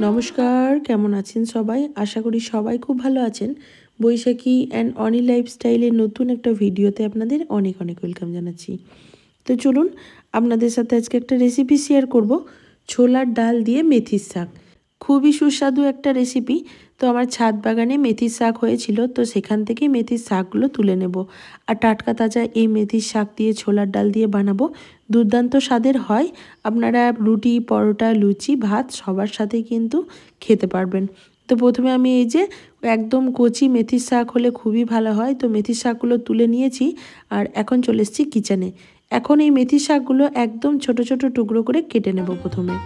নমস্কার, কেমন আছেন সবাই? আশা করি সবাই খুব ভালো আছেন। বৈশাখী অ্যান্ড অনি লাইফস্টাইলের নতুন একটা ভিডিওতে আপনাদের অনেক অনেক ওয়েলকাম জানাচ্ছি। তো চলুন আপনাদের সাথে আজকে একটা রেসিপি শেয়ার করব, ছোলার ডাল দিয়ে মেথির শাক। খুবই সুস্বাদু একটা রেসিপি। তো আমার ছাদ বাগানে মেথির শাক হয়েছিল, তো সেখান থেকেই মেথির শাকগুলো তুলে নেব। আর টাটকা তাজা এই মেথির শাক দিয়ে ছোলার ডাল দিয়ে বানাবো, দুর্দান্ত স্বাদের হয়। আপনারা রুটি, পরোটা, লুচি, ভাত সবার সাথেই কিন্তু খেতে পারবেন। তো প্রথমে আমি এই যে একদম কচি মেথির শাক হলে খুবই ভালো হয়, তো মেথির শাকগুলো তুলে নিয়েছি। আর এখন চলে এসেছি কিচেনে। এখন এই মেথির শাকগুলো একদম ছোট ছোট টুকরো করে কেটে নেব প্রথমে।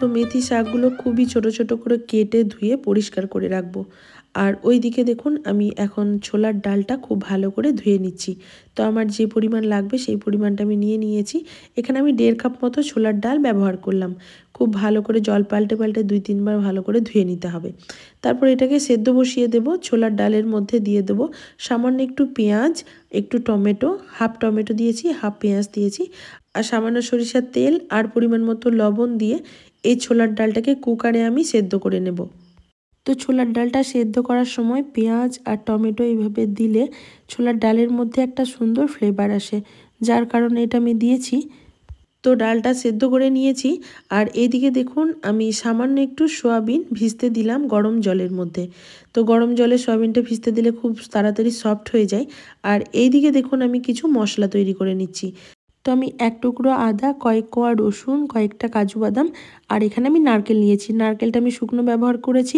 তো মেথি শাকগুলো খুবই ছোট ছোট করে কেটে ধুয়ে পরিষ্কার করে রাখবো। আর ওই দিকে দেখুন আমি এখন ছোলার ডালটা খুব ভালো করে ধুয়ে নিচ্ছি। তো আমার যে পরিমাণ লাগবে সেই পরিমাণটা আমি নিয়ে নিয়েছি। এখানে আমি 1.5 কাপ মতো ছোলার ডাল ব্যবহার করলাম। খুব ভালো করে জল পাল্টে পাল্টে 2-3 বার ভালো করে ধুয়ে নিতে হবে। তারপর এটাকে সেদ্ধ বসিয়ে দেব। ছোলার ডালের মধ্যে দিয়ে দেবো সামান্য একটু পেঁয়াজ, একটু টমেটো, হাফ টমেটো দিয়েছি, হাফ পেঁয়াজ দিয়েছি, আর সামান্য সরিষার তেল আর পরিমাণ মতো লবণ দিয়ে এই ছোলার ডালটাকে কুকারে আমি সেদ্ধ করে নেব। তো ছোলার ডালটা সেদ্ধ করার সময় পেঁয়াজ আর টমেটো এইভাবে দিলে ছোলার ডালের মধ্যে একটা সুন্দর ফ্লেভার আসে, যার কারণে এটা আমি দিয়েছি। তো ডালটা সেদ্ধ করে নিয়েছি। আর এইদিকে দেখুন আমি সামান্য একটু সয়াবিন ভিজতে দিলাম গরম জলের মধ্যে। তো গরম জলে সয়াবিনটা ভিজতে দিলে খুব তাড়াতাড়ি সফট হয়ে যায়। আর এইদিকে দেখুন আমি কিছু মশলা তৈরি করে নিচ্ছি। তো আমি 1 টুকরো আদা, কয়েক কোয়া রসুন, কয়েকটা কাজু বাদাম, আর এখানে আমি নারকেল নিয়েছি। নারকেলটা আমি শুকনো ব্যবহার করেছি,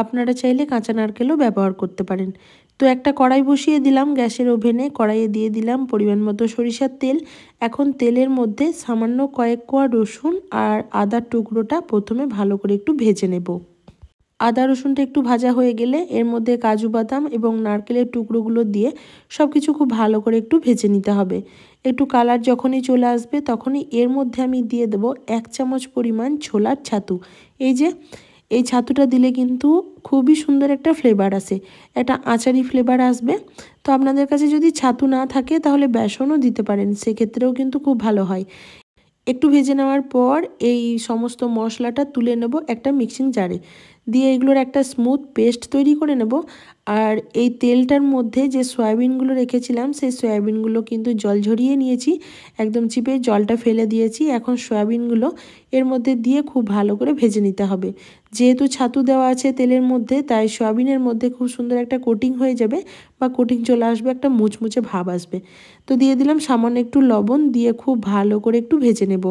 আপনারা চাইলে কাঁচা নারকেলও ব্যবহার করতে পারেন। তো একটা কড়াই বসিয়ে দিলাম গ্যাসের ওভেনে। কড়াইয়ে দিয়ে দিলাম পরিমাণ মতো সরিষার তেল। এখন তেলের মধ্যে সামান্য কয়েক কোয়া রসুন আর আদার টুকরোটা প্রথমে ভালো করে একটু ভেজে নেব। আদা রসুনটা একটু ভাজা হয়ে গেলে এর মধ্যে কাজু বাদাম এবং নারকেলের টুকরোগুলো দিয়ে সব কিছু খুব ভালো করে একটু ভেজে নিতে হবে। একটু কালার যখনই চলে আসবে তখনই এর মধ্যে আমি দিয়ে দেব 1 চামচ পরিমাণ ছোলার ছাতু। এই ছাতুটা দিলে কিন্তু খুবই সুন্দর একটা ফ্লেভার আসে, একটা আচারি ফ্লেভার আসবে। তো আপনাদের কাছে যদি ছাতু না থাকে তাহলে বেসনও দিতে পারেন, সেক্ষেত্রেও কিন্তু খুব ভালো হয়। একটু ভেজে নেওয়ার পর এই সমস্ত মশলাটা তুলে নেব একটা মিক্সিং জারে, দিয়ে এগুলোর একটা স্মুথ পেস্ট তৈরি করে নেব। আর এই তেলটার মধ্যে যে সয়াবিনগুলো রেখেছিলাম সেই সয়াবিনগুলো কিন্তু জল ঝরিয়ে নিয়েছি, একদম চিপে জলটা ফেলে দিয়েছি। এখন সয়াবিনগুলো এর মধ্যে দিয়ে খুব ভালো করে ভেজে নিতে হবে। যেহেতু ছাতু দেওয়া আছে তেলের মধ্যে, তাই সয়াবিনের মধ্যে খুব সুন্দর একটা কোটিং হয়ে যাবে বা কোটিং চলে আসবে, একটা মুচমুচে ভাব আসবে। তো দিয়ে দিলাম সামান্য একটু লবণ, দিয়ে খুব ভালো করে একটু ভেজে নেব।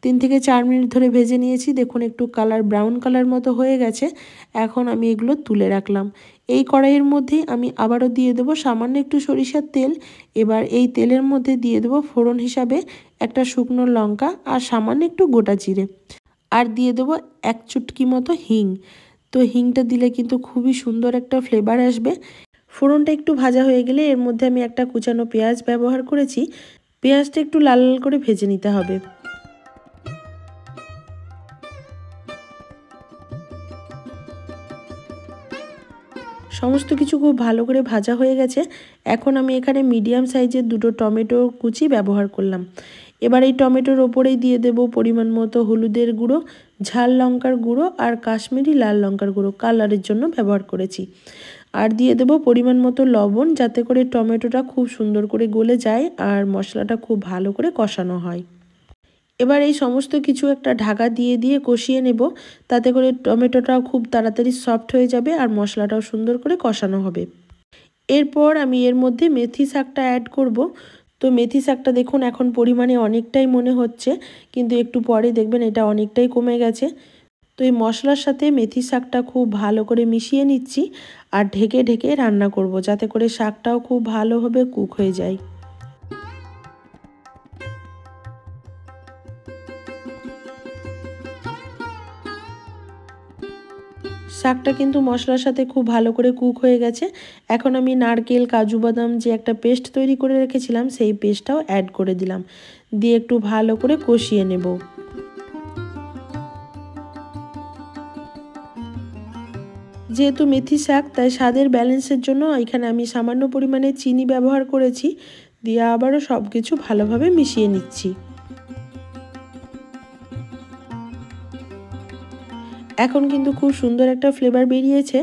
3 থেকে 4 মিনিট ধরে ভেজে নিয়েছি। দেখুন একটু কালার ব্রাউন কালার মতো হয়ে গেছে। এখন আমি এগুলো তুলে রাখলাম। এই কড়াইয়ের মধ্যেই আমি আবারও দিয়ে দেবো সামান্য একটু সরিষার তেল। এবার এই তেলের মধ্যে দিয়ে দেবো ফোড়ন হিসাবে একটা শুকনো লঙ্কা আর সামান্য একটু গোটা জিরে, আর দিয়ে দেবো 1 চুটকি মতো হিং। তো হিংটা দিলে কিন্তু খুবই সুন্দর একটা ফ্লেভার আসবে। ফোড়নটা একটু ভাজা হয়ে গেলে এর মধ্যে আমি একটা কুচানো পেঁয়াজ ব্যবহার করেছি। পেঁয়াজটা একটু লাল লাল করে ভেজে নিতে হবে। সমস্ত কিছু খুব ভালো করে ভাজা হয়ে গেছে। এখন আমি এখানে মিডিয়াম সাইজের 2টো টমেটো কুচি ব্যবহার করলাম। এবার এই টমেটোর ওপরেই দিয়ে দেব পরিমাণ মতো হলুদের গুঁড়ো, ঝাল লঙ্কার গুঁড়ো আর কাশ্মীরি লাল লঙ্কার গুঁড়ো কালারের জন্য ব্যবহার করেছি। আর দিয়ে দেব পরিমাণ মতো লবণ, যাতে করে টমেটোটা খুব সুন্দর করে গলে যায় আর মশলাটা খুব ভালো করে কষানো হয়। এবার এই সমস্ত কিছু একটা ঢাকা দিয়ে দিয়ে কষিয়ে নেব, তাতে করে টমেটোটাও খুব তাড়াতাড়ি সফট হয়ে যাবে আর মশলাটাও সুন্দর করে কষানো হবে। এরপর আমি এর মধ্যে মেথি শাকটা অ্যাড করব। তো মেথি শাকটা দেখুন এখন পরিমাণে অনেকটাই মনে হচ্ছে, কিন্তু একটু পরে দেখবেন এটা অনেকটাই কমে গেছে। তো এই মশলার সাথে মেথি শাকটা খুব ভালো করে মিশিয়ে নিচ্ছি আর ঢেকে ঢেকে রান্না করব, যাতে করে শাকটাও খুব ভালোভাবে কুক হয়ে যায়। শাকটা কিন্তু মশলার সাথে খুব ভালো করে কুক হয়ে গেছে। এখন আমি নারকেল, কাজু বাদাম যে একটা পেস্ট তৈরি করে রেখেছিলাম সেই পেস্টটাও অ্যাড করে দিলাম, দিয়ে একটু ভালো করে কষিয়ে নেব। যেহেতু মেথি শাক তাই স্বাদের ব্যালেন্সের জন্য এখানে আমি সামান্য পরিমাণে চিনি ব্যবহার করেছি, দিয়ে আবারও সব কিছু ভালোভাবে মিশিয়ে নিচ্ছি। এখন কিন্তু খুব সুন্দর একটা ফ্লেভার বেরিয়েছে।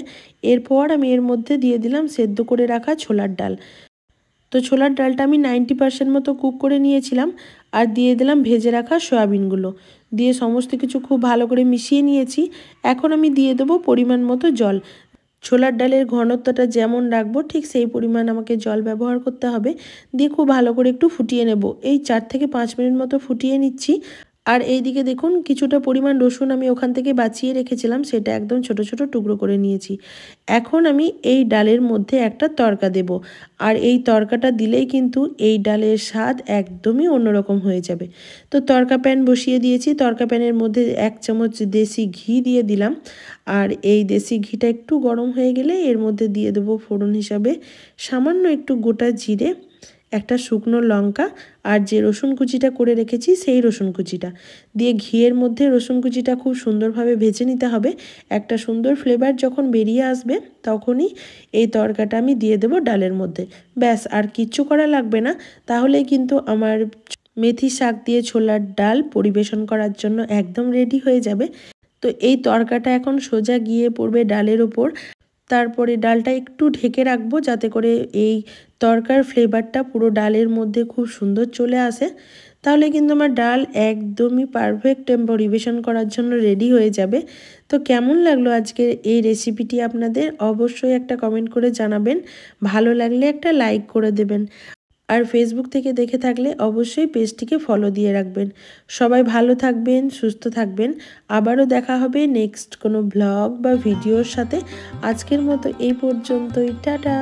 এরপর আমি এর মধ্যে দিয়ে দিলাম সেদ্ধ করে রাখা ছোলার ডাল। তো ছোলার ডালটা আমি 90% মতো কুক করে নিয়েছিলাম, আর দিয়ে দিলাম ভেজে রাখা সয়াবিনগুলো, দিয়ে সমস্ত কিছু খুব ভালো করে মিশিয়ে নিয়েছি। এখন আমি দিয়ে দেবো পরিমাণ মতো জল। ছোলার ডালের ঘনত্বটা যেমন রাখবো ঠিক সেই পরিমাণ আমাকে জল ব্যবহার করতে হবে, দিয়ে খুব ভালো করে একটু ফুটিয়ে নেব। এই 4 থেকে 5 মিনিট মতো ফুটিয়ে নিচ্ছি। আর এইদিকে দেখুন কিছুটা পরিমাণ রসুন আমি ওখান থেকে বাঁচিয়ে রেখেছিলাম, সেটা একদম ছোট ছোট টুকরো করে নিয়েছি। এখন আমি এই ডালের মধ্যে একটা তড়কা দেব, আর এই তড়কাটা দিলেই কিন্তু এই ডালের স্বাদ একদমই অন্যরকম হয়ে যাবে। তো তড়কা প্যান বসিয়ে দিয়েছি, তড়কা প্যানের মধ্যে 1 চামচ দেশি ঘি দিয়ে দিলাম, আর এই দেশি ঘিটা একটু গরম হয়ে গেলে এর মধ্যে দিয়ে দেবো ফোড়ন হিসাবে সামান্য একটু গোটা জিরে, একটা শুকনো লঙ্কা, আর যে রসুন কুচিটা করে রেখেছি সেই রসুন কুচিটা দিয়ে ঘিয়ের মধ্যে রসুন কুচিটা খুব সুন্দরভাবে ভেজে নিতে হবে। একটা সুন্দর ফ্লেভার যখন বেরিয়ে আসবে তখনই এই তড়কাটা আমি দিয়ে দেবো ডালের মধ্যে। ব্যাস, আর কিচ্ছু করা লাগবে না, তাহলেই কিন্তু আমার মেথি শাক দিয়ে ছোলার ডাল পরিবেশন করার জন্য একদম রেডি হয়ে যাবে। তো এই তড়কাটা এখন সোজা গিয়ে পড়বে ডালের ওপর, তারপরে ডালটা একটু ঢেকে রাখবো যাতে করে এই তড়কার ফ্লেভারটা পুরো ডালের মধ্যে খুব সুন্দর চলে আসে। তাহলে কিন্তু আমার ডাল একদমই পারফেক্ট পরিবেশন করার জন্য রেডি হয়ে যাবে। তো কেমন লাগলো আজকের এই রেসিপিটি আপনাদের অবশ্যই একটা কমেন্ট করে জানাবেন, ভালো লাগলে একটা লাইক করে দেবেন, আর ফেসবুক থেকে দেখে থাকলে অবশ্যই পেজটিকে ফলো দিয়ে রাখবেন। সবাই ভালো থাকবেন, সুস্থ থাকবেন। আবারও দেখা হবে নেক্সট কোনো ব্লগ বা ভিডিওর সাথে। আজকের মতো এই পর্যন্তই, টাটা।